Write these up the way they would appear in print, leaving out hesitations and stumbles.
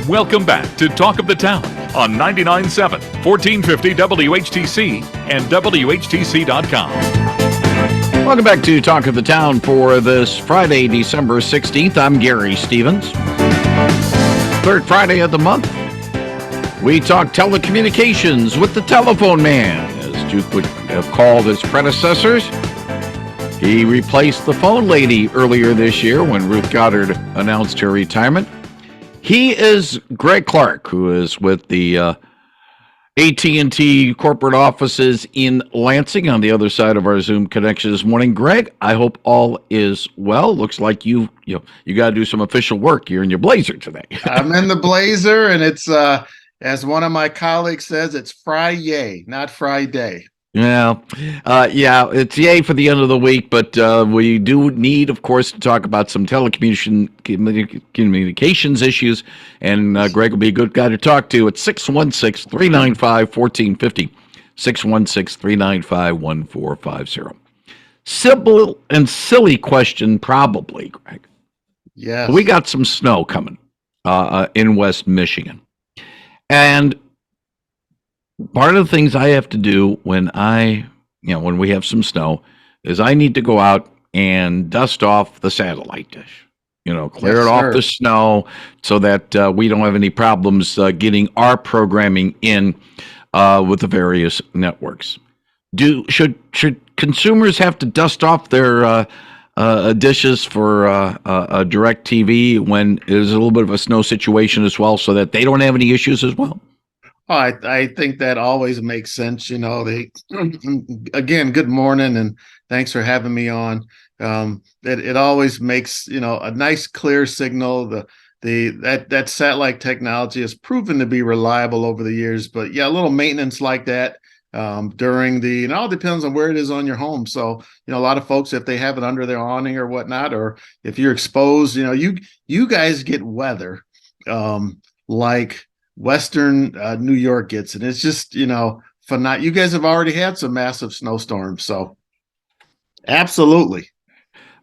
Welcome back to Talk of the Town on 99.7, 1450 WHTC and WHTC.com. Welcome back to Talk of the Town for this Friday, December 16th. I'm Gary Stevens. Third Friday of the month, we talk telecommunications with the Telephone Man. As Duke would have called his predecessors, he replaced the phone lady earlier this year when Ruth Goddard announced her retirement. He is Greg Clark, who is with the AT&T corporate offices in Lansing on the other side of our Zoom connection this morning. Greg, I hope all is well. Looks like you got to do some official work. You're in your blazer today. I'm in the blazer, and it's as one of my colleagues says, it's Friday, not Friday. Yeah, it's yay for the end of the week, but we do need, of course, to talk about some telecommunications issues, and Greg will be a good guy to talk to at 616-395-1450, 616-395-1450. Simple and silly question, probably, Greg. Yes. We got some snow coming in West Michigan, and part of the things I have to do when we have some snow is I need to go out and dust off the satellite dish, clear it off the snow so that we don't have any problems getting our programming in with the various networks. Should consumers have to dust off their dishes for a direct TV when there's a little bit of a snow situation as well so that they don't have any issues as well? Oh, I think that always makes sense. Again, good morning, and thanks for having me on. It always makes, a nice clear signal. That satellite technology has proven to be reliable over the years, but yeah, a little maintenance like that during it all depends on where it is on your home. So, a lot of folks, if they have it under their awning or whatnot, or if you're exposed, you guys get weather like Western New York gets, and it's just, for not, you guys have already had some massive snowstorms. So absolutely.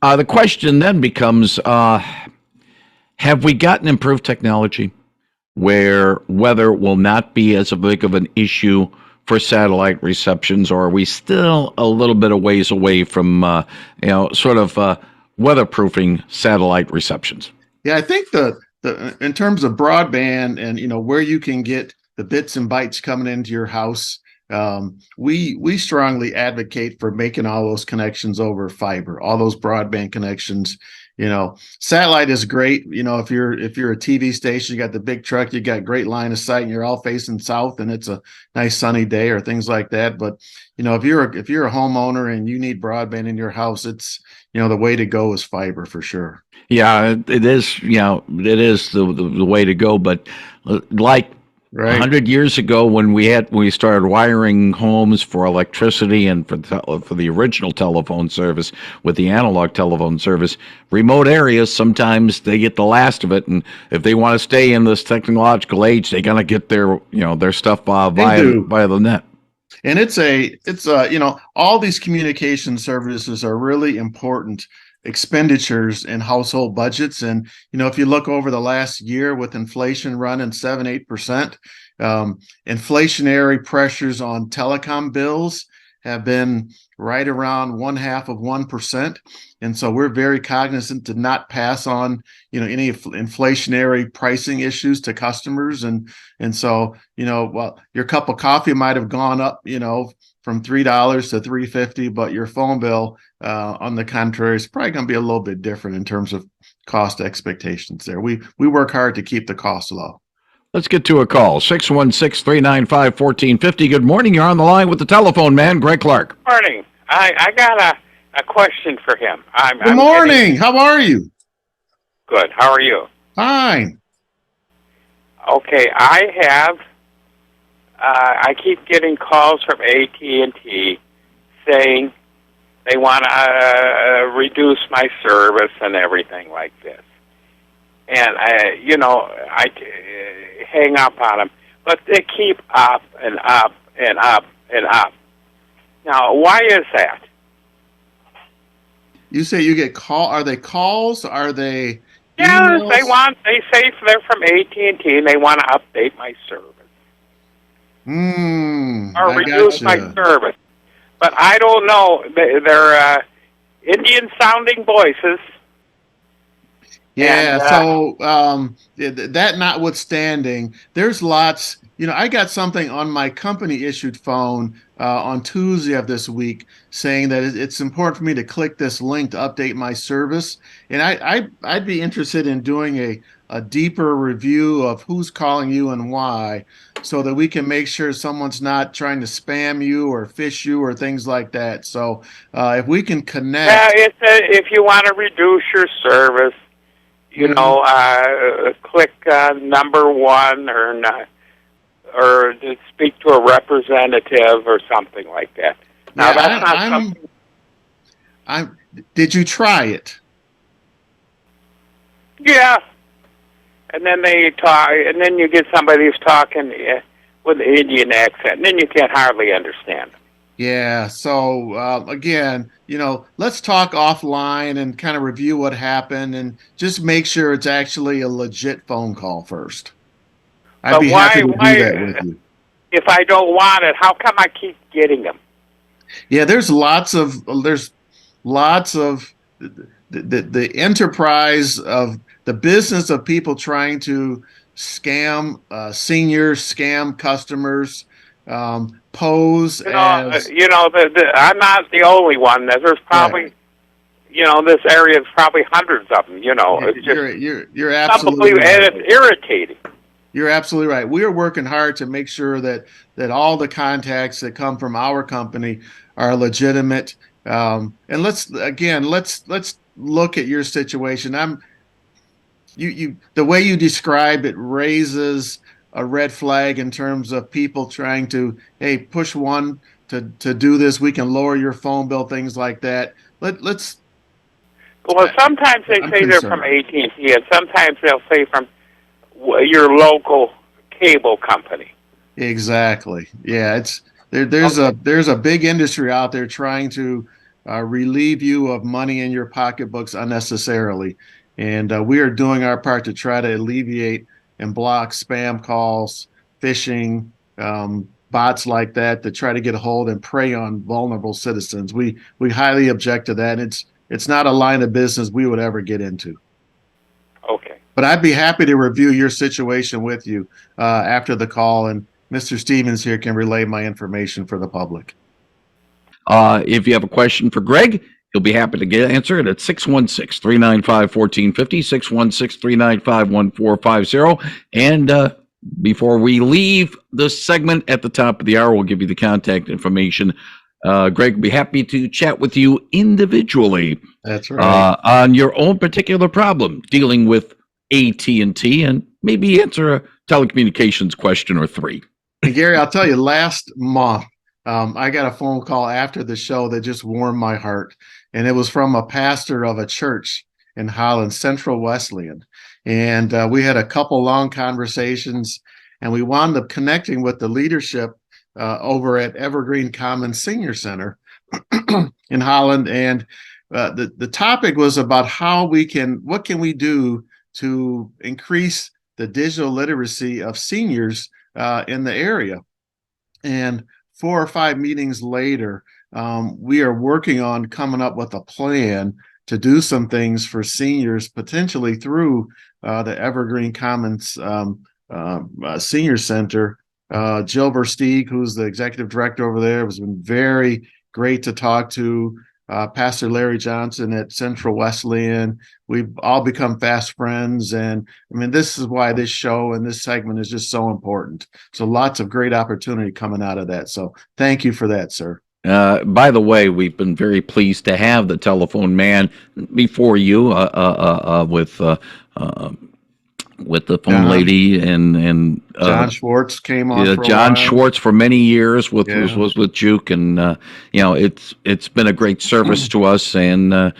The question then becomes, have we gotten improved technology where weather will not be as big of an issue for satellite receptions, or are we still a little bit of ways away from, weatherproofing satellite receptions? Yeah, I think in terms of broadband and where you can get the bits and bytes coming into your house, we strongly advocate for making all those connections over fiber, all those broadband connections. Satellite is great. If you're a TV station, you got the big truck, you got great line of sight, and you're all facing south, and it's a nice sunny day or things like that. But if you're a homeowner and you need broadband in your house, it's the way to go is fiber for sure. Yeah, it is. It is the way to go. But like 100 years ago, when we started wiring homes for electricity and for the original telephone service with the analog telephone service, remote areas sometimes they get the last of it, and if they want to stay in this technological age, they gotta get their stuff via the net. And it's all these communication services are really important expenditures in household budgets. And, if you look over the last year with inflation running 7-8%, inflationary pressures on telecom bills have been right around 0.5%. And so we're very cognizant to not pass on, any inflationary pricing issues to customers. And so, your cup of coffee might have gone up, from $3 to $3.50, but your phone bill, on the contrary, is probably going to be a little bit different in terms of cost expectations there. We work hard to keep the cost low. Let's get to a call. 616-395-1450. Good morning. You're on the line with the Telephone Man, Greg Clark. Morning. I got a question for him. Good morning. How are you? Good. How are you? Fine. Okay. I keep getting calls from AT&T saying they want to reduce my service and everything like this. And I hang up on them, but they keep up and up and up and up. Now, why is that? You say you get Are they calls? Are they Yeah, emails? they say they're from AT&T and they want to update my service or I reduce my gotcha. service. But I don't know. They're Indian-sounding voices, and Yeah, so that notwithstanding, there's lots. I got something on my company issued phone on Tuesday of this week saying that it's important for me to click this link to update my service, and I'd be interested in doing a deeper review of who's calling you and why, so that we can make sure someone's not trying to spam you or phish you or things like that. So if we can yeah, connect. if you want to reduce your service, Mhm. click number one or to speak to a representative or something like that. Now Yeah, that's not I'm something. I'm did you try it? Yeah, and then they talk, and then you get somebody who's talking with an Indian accent, and then you can't hardly understand them. Yeah, so again, let's talk offline and kind of review what happened and just make sure it's actually a legit phone call first. I'd But be happy to do that with why, you. if I don't want it, how come I keep getting them? Yeah, there's lots of the enterprise of the business of people trying to scam seniors, scam customers, pose as I'm not the only one. There's right. probably, this area is probably hundreds of them. Yeah, It's just you're unbelievable, absolutely and right. it's irritating. You're absolutely right. We are working hard to make sure that all the contacts that come from our company are legitimate. And let's look at your situation. The way you describe it raises a red flag in terms of people trying to, hey, push one to do this. We can lower your phone bill, things like that. Let's. Well, sometimes they I'm say they're from concerned. AT&T, and T, and sometimes they'll say from your local cable company. Exactly. Yeah, it's there. Okay. There's a big industry out there trying to relieve you of money in your pocketbooks unnecessarily, and we are doing our part to try to alleviate and block spam calls, phishing, bots like that that try to get a hold and prey on vulnerable citizens. We highly object to that. It's not a line of business we would ever get into. Okay. But I'd be happy to review your situation with you after the call, and Mr. Stevens here can relay my information for the public. If you have a question for Greg, he'll be happy to answer it at 616-395-1450, 616-395-1450. And before we leave this segment at the top of the hour, we'll give you the contact information. Greg will be happy to chat with you individually That's right. on your own particular problem dealing with AT&T and maybe answer a telecommunications question or three. And Gary, I'll tell you, last month, I got a phone call after the show that just warmed my heart. And it was from a pastor of a church in Holland, Central Wesleyan. And we had a couple long conversations, and we wound up connecting with the leadership over at Evergreen Commons Senior Center in Holland. And the topic was about what can we do to increase the digital literacy of seniors in the area. And 4 or 5 meetings later, we are working on coming up with a plan to do some things for seniors, potentially through the Evergreen Commons Senior Center. Jill Versteeg, who's the executive director over there, has been very great to talk to. Pastor Larry Johnson at Central Wesleyan. We've all become fast friends. And I mean, this is why this show and this segment is just so important. So lots of great opportunity coming out of that. So thank you for that, sir. By the way, we've been very pleased to have the telephone man before you with the phone John, lady and John Schwartz came on for a John while. Schwartz for many years Yeah. was with Juke, and it's been a great service to us, and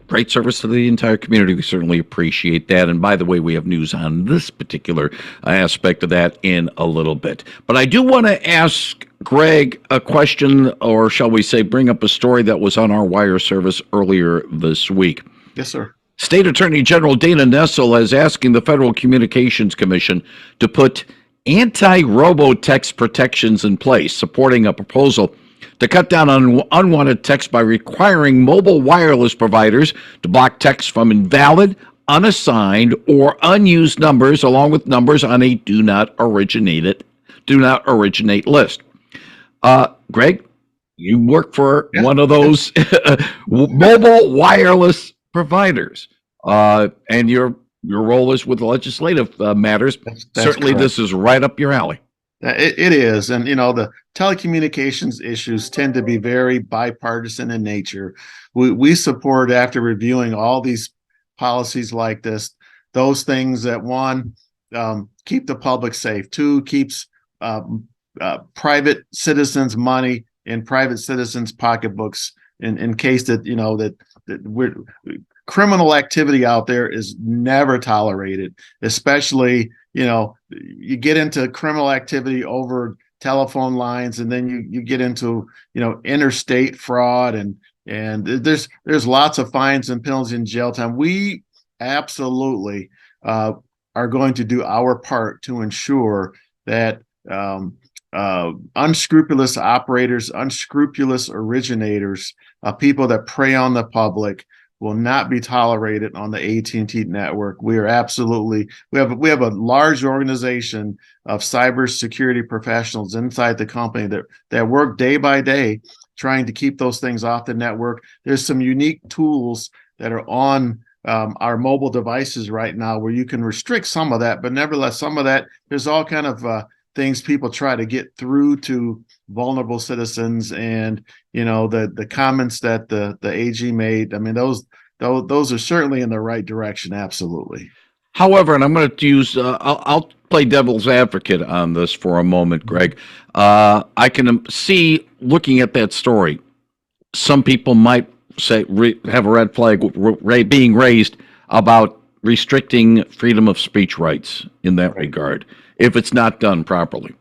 great service to the entire community. We certainly appreciate that. And by the way, we have news on this particular aspect of that in a little bit. But I do want to ask Greg a question, or shall we say, bring up a story that was on our wire service earlier this week. Yes, sir. State Attorney General Dana Nessel is asking the Federal Communications Commission to put anti-robotext protections in place, supporting a proposal to cut down on unwanted text by requiring mobile wireless providers to block text from invalid, unassigned, or unused numbers, along with numbers on a do not originate list. Greg, you work for one of those mobile wireless providers, and your role is with legislative matters. That's Certainly, correct. this is right up your alley. It is. And, the telecommunications issues tend to be very bipartisan in nature. We support, after reviewing all these policies like this, those things that, one, keep the public safe, two, keeps private citizens' money in private citizens' pocketbooks in case that, criminal activity out there is never tolerated, especially, you get into criminal activity over telephone lines, and then you get into, interstate fraud, and there's lots of fines and penalties and jail time. We absolutely are going to do our part to ensure that unscrupulous operators, unscrupulous originators, people that prey on the public will not be tolerated on the AT&T network. We are absolutely, we have a large organization of cybersecurity professionals inside the company that work day by day trying to keep those things off the network. There's some unique tools that are on our mobile devices right now where you can restrict some of that, but nevertheless, some of that, there's all kind of things people try to get through to vulnerable citizens. And the comments that the AG made, I mean, those are certainly in the right direction. Absolutely. However, and I'm going to use, I'll play devil's advocate on this for a moment, Greg. I can see, looking at that story, some people might say, have a red flag being raised about restricting freedom of speech rights in that regard, if it's not done properly.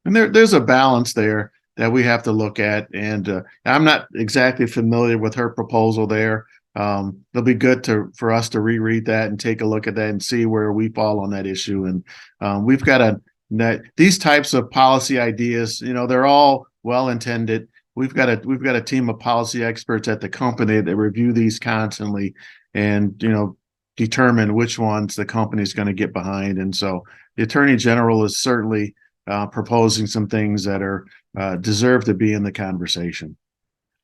And there's a balance there that we have to look at. And I'm not exactly familiar with her proposal there. It'll be good for us to reread that and take a look at that and see where we fall on that issue. And we've got these types of policy ideas, they're all well intended. We've got a team of policy experts at the company that review these constantly and determine which ones the company is going to get behind. And so the Attorney General is certainly proposing some things that are deserve to be in the conversation.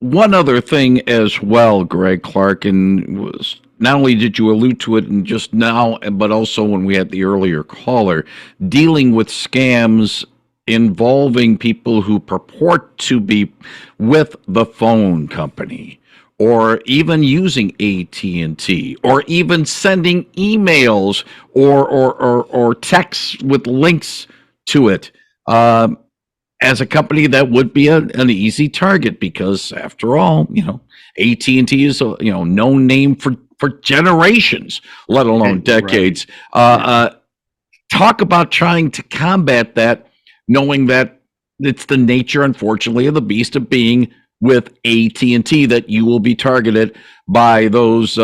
One other thing as well, Greg Clark, and not only did you allude to it in just now, but also when we had the earlier caller, dealing with scams involving people who purport to be with the phone company, or even using AT&T, or even sending emails or texts with links to it. As a company that would be an easy target, because after all, AT&T is a known name for generations, let alone decades. Right. Talk about trying to combat that, knowing that it's the nature, unfortunately, of the beast of being with AT&T, that you will be targeted by those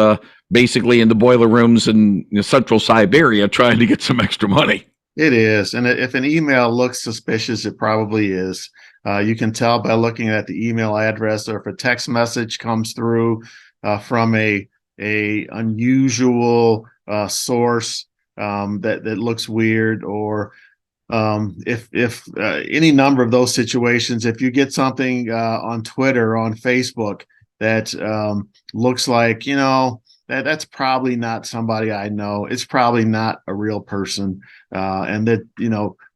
basically in the boiler rooms in central Siberia trying to get some extra money. It is. And if an email looks suspicious, it probably is. You can tell by looking at the email address, or if a text message comes through from a unusual source that looks weird, or if any number of those situations, if you get something on Twitter or on Facebook that looks like, that's probably not somebody I know. It's probably not a real person. And that,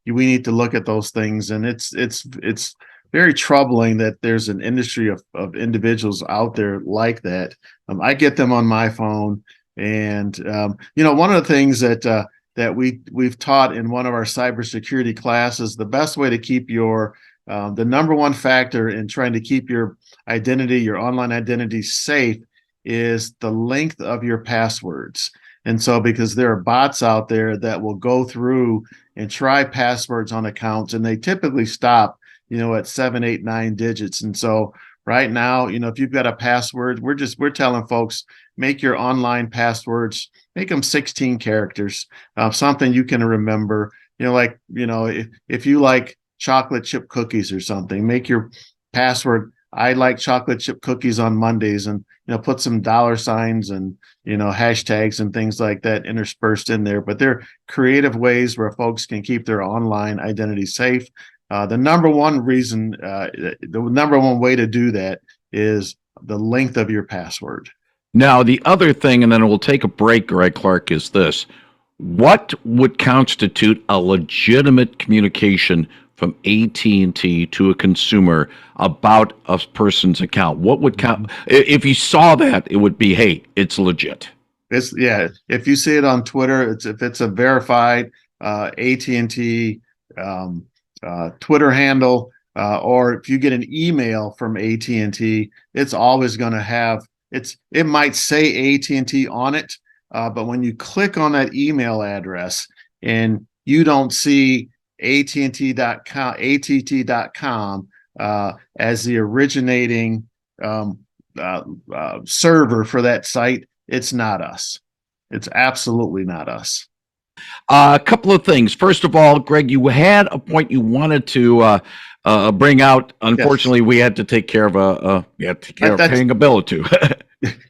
we need to look at those things. And it's very troubling that there's an industry of individuals out there like that. I get them on my phone. And, one of the things that we've taught in one of our cybersecurity classes, the best way to keep the number one factor in trying to keep your online identity safe is the length of your passwords. And so, because there are bots out there that will go through and try passwords on accounts, and they typically stop, at 7, 8, 9 digits. And so right now, if you've got a password, we're telling folks, make your online passwords, make them 16 characters, something you can remember. If you like chocolate chip cookies or something, make your password, I like chocolate chip cookies on Mondays, and put some dollar signs and hashtags and things like that interspersed in there. But they're creative ways where folks can keep their online identity safe. The number one way to do that is the length of your password. Now, the other thing, and then we'll take a break, Greg Clark, is this. What would constitute a legitimate communication from AT&T to a consumer about a person's account? What would count? If you saw that, it would be, hey, it's legit. If you see it on Twitter, if it's a verified AT&T Twitter handle, or if you get an email from AT&T, it's always going to have it might say AT&T on it, but when you click on that email address and you don't see AT&T.com as the originating server for that site, it's not us. It's absolutely not us. A couple of things. First of all, Greg, you had a point you wanted to bring out. Unfortunately, yes. We had to take care of paying a bill or two.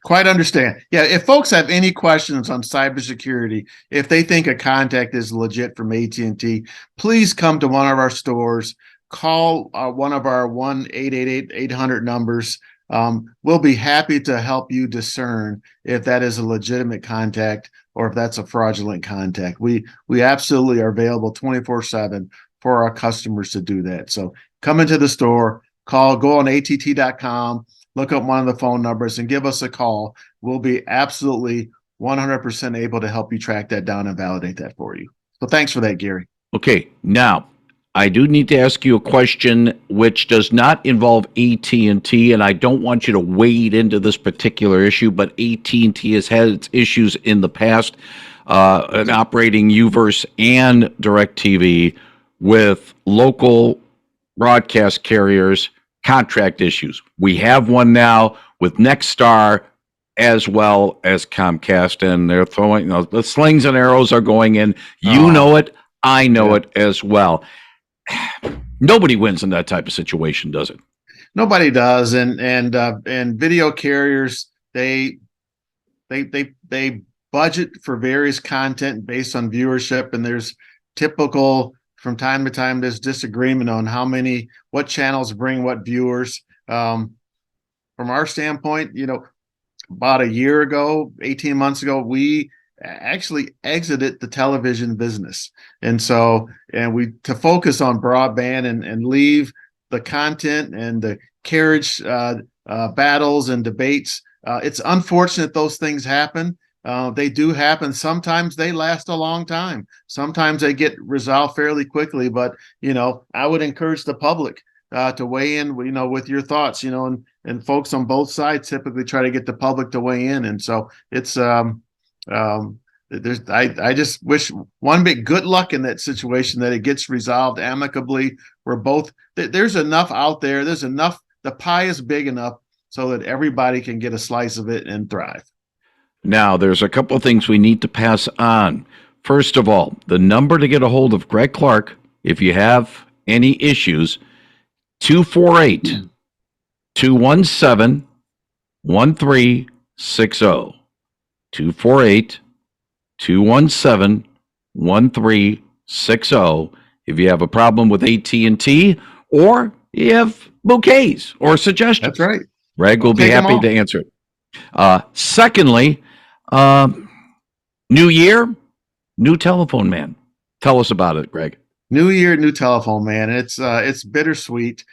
Quite understand. Yeah, if folks have any questions on cybersecurity, if they think a contact is legit from AT&T, please come to one of our stores. Call one of our 1-888-800 numbers. We'll be happy to help you discern if that is a legitimate contact or if that's a fraudulent contact. We absolutely are available 24/7 for our customers to do that. So come into the store, go on att.com, look up one of the phone numbers and give us a call. We'll be absolutely 100% able to help you track that down and validate that for you. So thanks for that, Gary. Okay, now I do need to ask you a question which does not involve AT&T, and I don't want you to wade into this particular issue, but AT&T has had its issues in the past in operating UVerse and DirecTV with local broadcast carriers contract issues. We have one now with Nexstar as well as Comcast, and they're throwing, the slings and arrows are going in. You know it. I know it as well. Nobody wins in that type of situation, does it? Nobody does. And video carriers, they budget for various content based on viewership, and there's typical, from time to time, there's disagreement on what channels bring what viewers. From our standpoint, about a year ago, 18 months ago, we actually exited the television business. And to focus on broadband and leave the content and the carriage battles and debates. It's unfortunate those things happen. They do happen. Sometimes they last a long time. Sometimes they get resolved fairly quickly. But, I would encourage the public to weigh in, with your thoughts, and folks on both sides typically try to get the public to weigh in. And so it's, I just wish one big good luck in that situation, that it gets resolved amicably. There's enough out there. There's enough. The pie is big enough so that everybody can get a slice of it and thrive. Now, there's a couple of things we need to pass on. First of all, the number to get a hold of Greg Clark, if you have any issues, 248-217-1360. 248-217-1360. If you have a problem with AT&T, or you have bouquets or suggestions. That's right. Greg will be happy to answer it. Secondly, new year, new Telephone Man. Tell us about it, Greg. New year, new Telephone Man. It's bittersweet.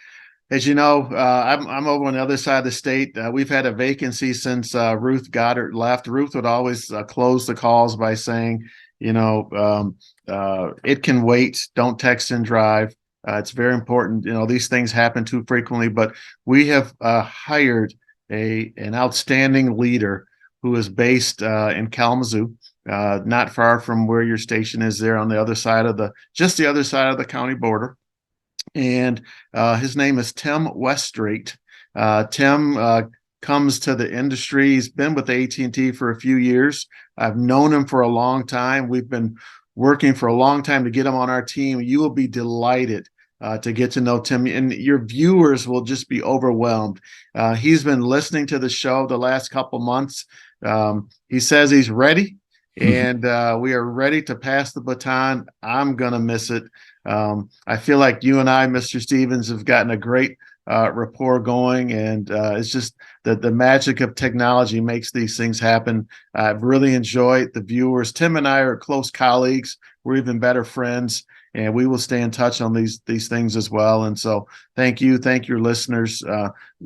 As you know, I'm over on the other side of the state. We've had a vacancy since Ruth Goddard left. Ruth would always close the calls by saying, it can wait. Don't text and drive. It's very important. These things happen too frequently, but we have hired an outstanding leader who is based in Kalamazoo, not far from where your station is there on the other side of the county border. And his name is Tim Weststreet. Tim comes to the industry. He's been with AT&T for a few years. I've known him for a long time. We've been working for a long time to get him on our team. You will be delighted to get to know Tim, and your viewers will just be overwhelmed. He's been listening to the show the last couple months. He says he's ready, and we are ready to pass the baton. I'm going to miss it. I feel like you and I, Mr. Stevens, have gotten a great rapport going, and it's just that the magic of technology makes these things happen. I've really enjoyed the viewers. Tim and I are close colleagues. We're even better friends, and we will stay in touch on these things as well. And so thank you your listeners.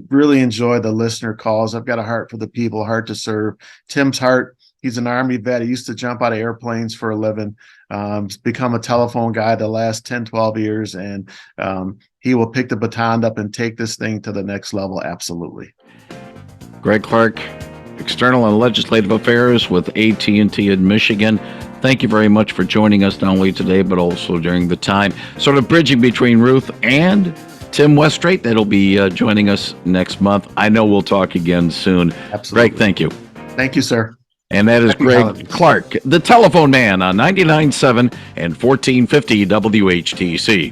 Really enjoy the listener calls. I've got a heart for the people, a heart to serve. Tim's heart, he's an Army vet. He used to jump out of airplanes for a living. He's become a telephone guy the last 10, 12 years, and he will pick the baton up and take this thing to the next level. Absolutely. Greg Clark, External and Legislative Affairs with AT&T in Michigan. Thank you very much for joining us not only today, but also during the time, sort of bridging between Ruth and Tim Weststraight. That'll be joining us next month. I know we'll talk again soon. Absolutely. Greg, thank you. Thank you, sir. And that is Greg Clark, the Telephone Man on 99.7 and 1450 WHTC.